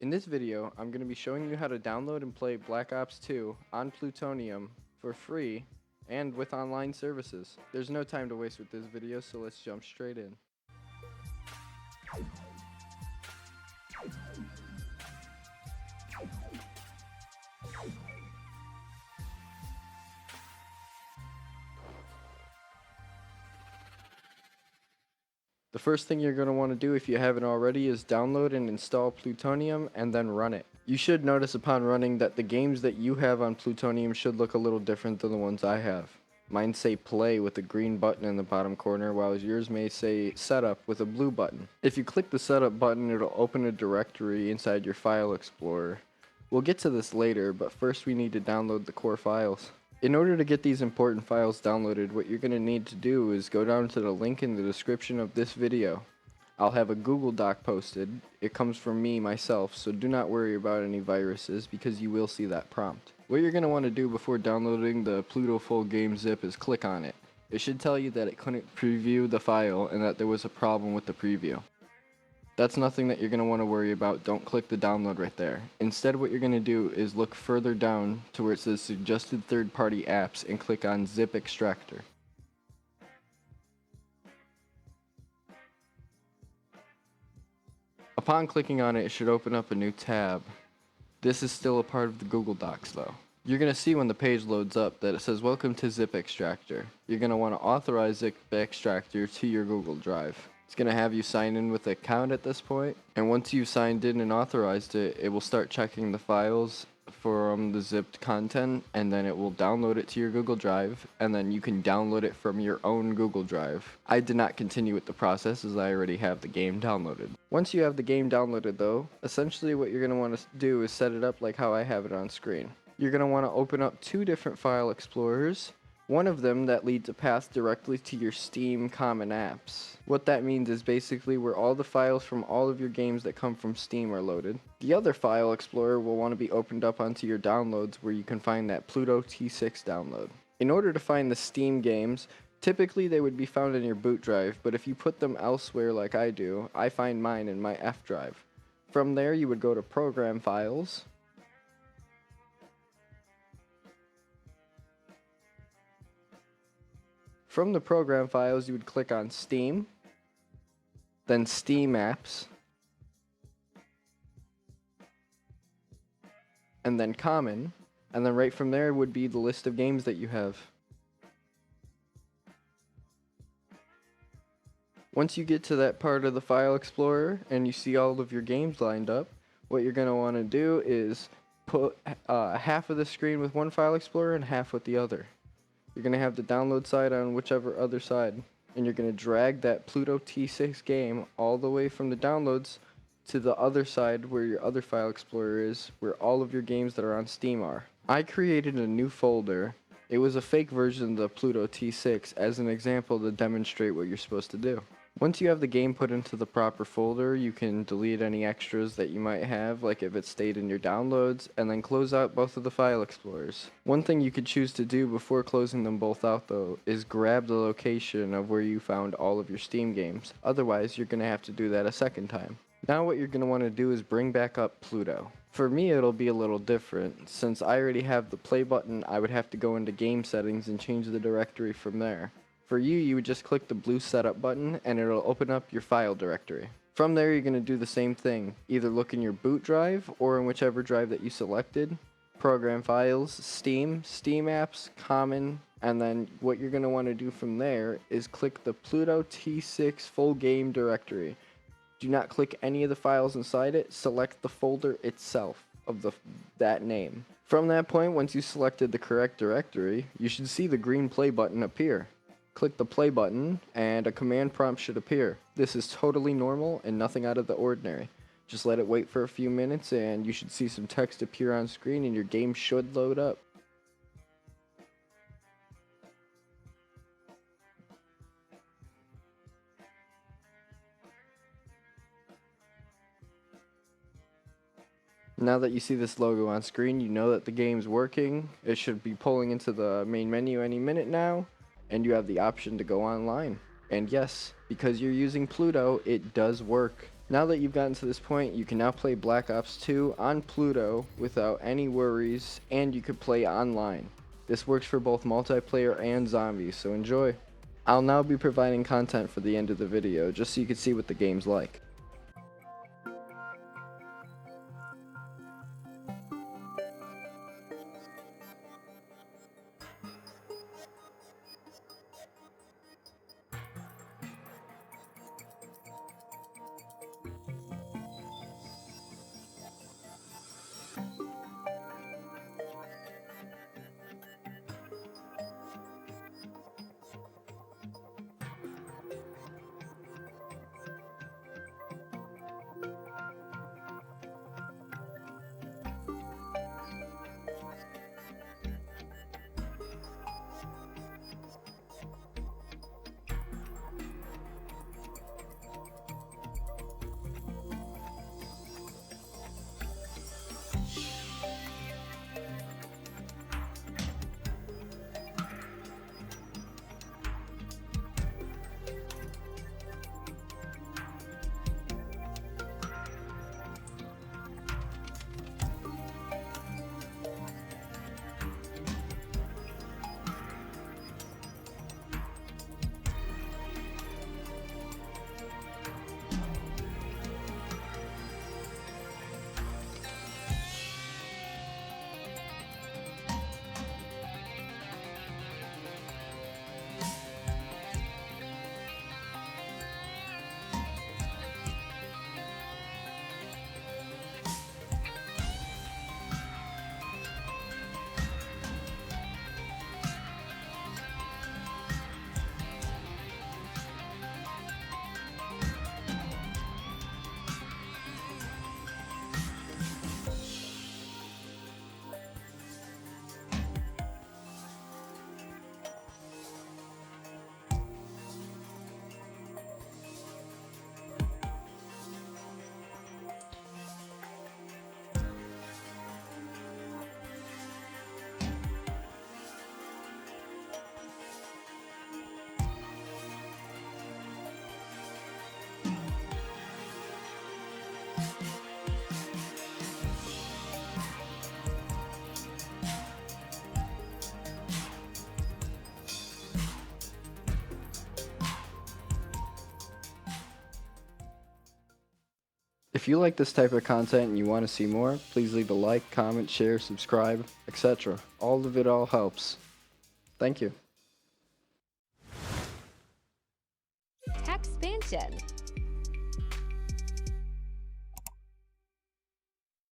In this video, I'm going to be showing you how to download and play Black Ops 2 on Plutonium for free and with online services. There's no time to waste with this video, so let's jump straight in. The first thing you're going to want to do if you haven't already is download and install Plutonium and then run it. You should notice upon running that the games that you have on Plutonium should look a little different than the ones I have. Mine say play with a green button in the bottom corner, while yours may say setup with a blue button. If you click the setup button, it'll open a directory inside your file explorer. We'll get to this later, but first we need to download the core files. In order to get these important files downloaded, what you're going to need to do is go down to the link in the description of this video. I'll have a Google Doc posted. It comes from me myself, so do not worry about any viruses because you will see that prompt. What you're going to want to do before downloading the Pluto full game zip is click on it. It should tell you that it couldn't preview the file and that there was a problem with the preview. That's nothing that you're going to want to worry about. Don't click the download right there. Instead, what you're going to do is look further down to where it says suggested third-party apps and click on zip extractor. Upon clicking on it, it should open up a new tab. This is still a part of the Google Docs though. You're going to see when the page loads up that it says welcome to zip extractor. You're going to want to authorize zip extractor to your Google Drive. It's going to have you sign in with an account at this point, and once you've signed in and authorized it, it will start checking the files from the zipped content, and then it will download it to your Google Drive, and then you can download it from your own Google Drive. I did not continue with the process as I already have the game downloaded. Once you have the game downloaded though, essentially what you're going to want to do is set it up like how I have it on screen. You're going to want to open up two different file explorers. One of them that leads a path directly to your Steam common apps. What that means is basically where all the files from all of your games that come from Steam are loaded. The other file explorer will want to be opened up onto your downloads where you can find that Pluto T6 download. In order to find the Steam games, typically they would be found in your boot drive, but if you put them elsewhere like I do, I find mine in my F drive. From there you would go to Program Files. From the program files, you would click on Steam, then Steam Apps, and then Common, and then right from there would be the list of games that you have. Once you get to that part of the file explorer and you see all of your games lined up, what you're going to want to do is put half of the screen with one file explorer and half with the other. You're going to have the download side on whichever other side, and you're going to drag that Pluto T6 game all the way from the downloads to the other side where your other file explorer is, where all of your games that are on Steam are. I created a new folder. It was a fake version of the Pluto T6 as an example to demonstrate what you're supposed to do. Once you have the game put into the proper folder, you can delete any extras that you might have, like if it stayed in your downloads, and then close out both of the file explorers. One thing you could choose to do before closing them both out though, is grab the location of where you found all of your Steam games. Otherwise, you're going to have to do that a second time. Now what you're going to want to do is bring back up Pluto. For me it'll be a little different. Since I already have the play button, I would have to go into game settings and change the directory from there. For you, you would just click the blue setup button and it'll open up your file directory. From there you're going to do the same thing. Either look in your boot drive or in whichever drive that you selected. Program Files, Steam, Steam Apps, Common, and then what you're going to want to do from there is click the Pluto T6 full game directory. Do not click any of the files inside it, select the folder itself of that name. From that point, once you selected the correct directory, you should see the green play button appear. Click the play button and a command prompt should appear. This is totally normal and nothing out of the ordinary. Just let it wait for a few minutes and you should see some text appear on screen and your game should load up. Now that you see this logo on screen, you know that the game's working. It should be pulling into the main menu any minute now, and you have the option to go online. And yes, because you're using Pluto, it does work. Now that you've gotten to this point, you can now play Black Ops 2 on Pluto without any worries, and you could play online. This works for both multiplayer and zombies, so enjoy. I'll now be providing content for the end of the video, just so you can see what the game's like. If you like this type of content and you want to see more, please leave a like, comment, share, subscribe, etc. All of it all helps. Thank you. Expansion.